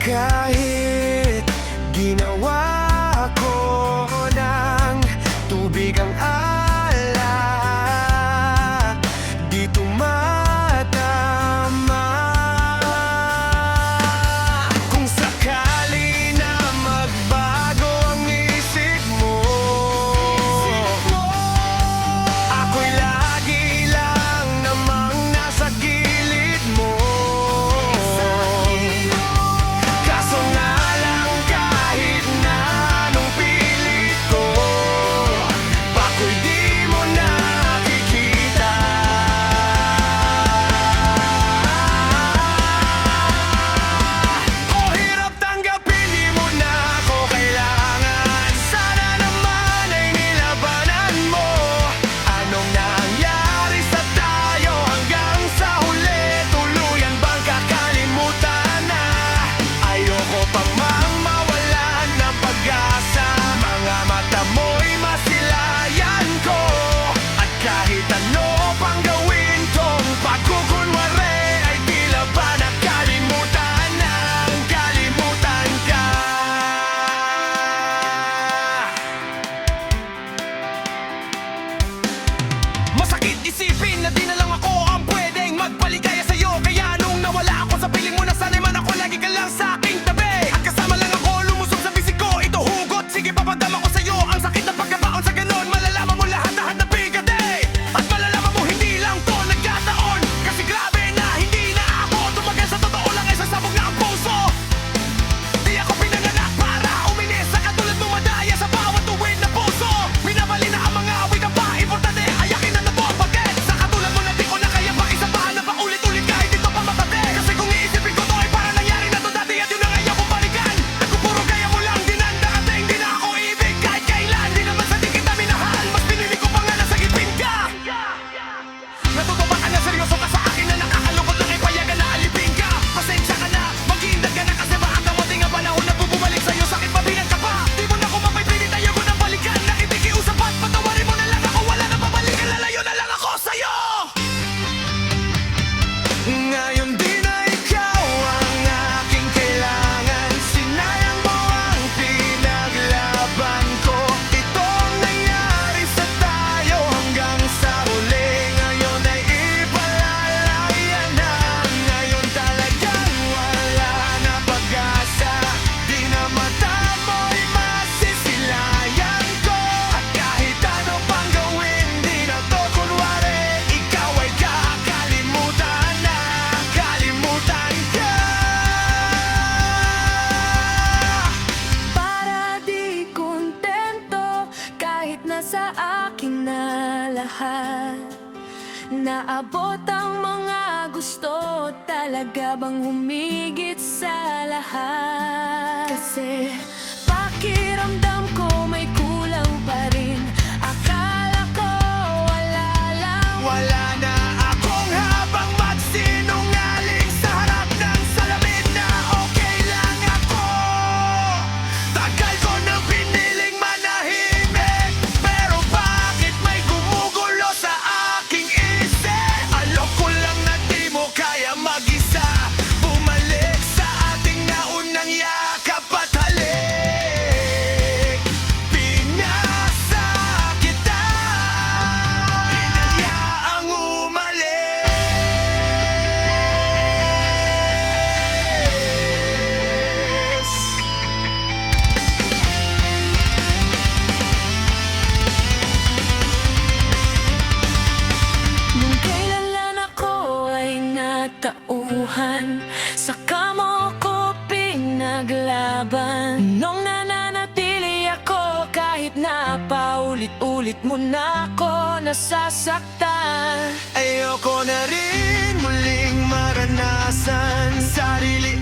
Kahit ginawa ko ng tubig ang alak, di tumatama. Kung sakali na magbago ang isip mo, ako'y lagi lang namang nasa gilid mo. Kaso nga lang kahit na anong pilit ko, bako'y di mo nakikita. O hirap tanggapin, di mo na ako kailangan. Sana naman ay nilabanan mo. Anong nangyari sa tayo hanggang sa huli? Tuluyan bang kakalimutan na? Ayoko pang mawalan ng pag-asa. Mga mata mo'y masilayan ko. At kahit ano pang gawin tong pagkukunwari, ay tila ba nakalimutan ng kalimutan ka. Masakit isipin na di na lang ako ang pwedeng magpaligaya sa'yo. Kaya nung nawala ako sa piling mo, nasanay man ako lagi ka lang sa aking tabi. At kasama lang ako lumusog sa bisig ko. Ito hugot, sige papadama ko sa'yo ang sakit ng pagkataon. Sa ganon malalaman mo lahat na bigat eh. At malalaman mo hindi lang to nagkataon. Kasi grabe na hindi na ako tumagal, sa totoo lang ay sasabog na ang puso. Di ako pinanganak para uminis sa katulad mo madaya sa bawat tuwid na puso. Minabali na ang mga awit ang pa-importante, ayakin na nabuang bagay. Sa katulad mo na di ko na kaya pa isa pa na paulit-ulit kahit ito pa makate. Kasi kung iisipin ko to ay parang nangyari na to dati at yun ang ayaw kong balikan. At kung puro kaya mo lang dinandarating, di na ako ibig kahit kailan. Di naman sa di kita minahal, mas pinili ko pa nga na sagipin ka. Natuto ba ka na seryoso ka sa akin na nakakalungkot lang ay payagan na alipin ka? Pasensya ka na, maghihindag ka na kasi baka dumating ang panahon na bubumalik sa'yo. Sakit mabihan ka pa, di mo na ko mapipilit, ayaw ko nang balikan. Nakikiusap at patawarin mo na lang ako, wala na babalikan, lalayo na lang ako sa'yo. Ngayon di na ikaw ang aking kailangan. Sinayang mo ang pinaglaban ko. Ito ang nangyari sa tayo hanggang sa huli. Ngayon ay ipalalayan na. Ngayon talagang wala na pag-asa. Di na mata mo'y masisilayan ko. At kahit ano pang gawin, di na to kunwari. Ikaw ay kakalimutan na, kalimutan ka. Para di kontento kahit nasa akin na lahat. Naabot ang mga gusto, talaga bang humigit sa lahat? Kasi pakiramdam ko may kulang pa rin. Akala ko wala lang. Wala na akong habang magsinungaling sa harap ng salamin na okay lang ako. Tagal ko nang piniling manahimik, pero bakit may gumugulo sa aking isip? Alam ko lang na di mo kaya mag-isa. Bumalik sa ating naunang yakap at halik. Pinasa kita, hinayaang umalis. Nung kailan lang ako ay natauhan, saka mo ko pinaglaban. Nung nananatili ako kahit na paulit-ulit mo na ako nasasaktan. Ayoko na rin muling maranasan sarili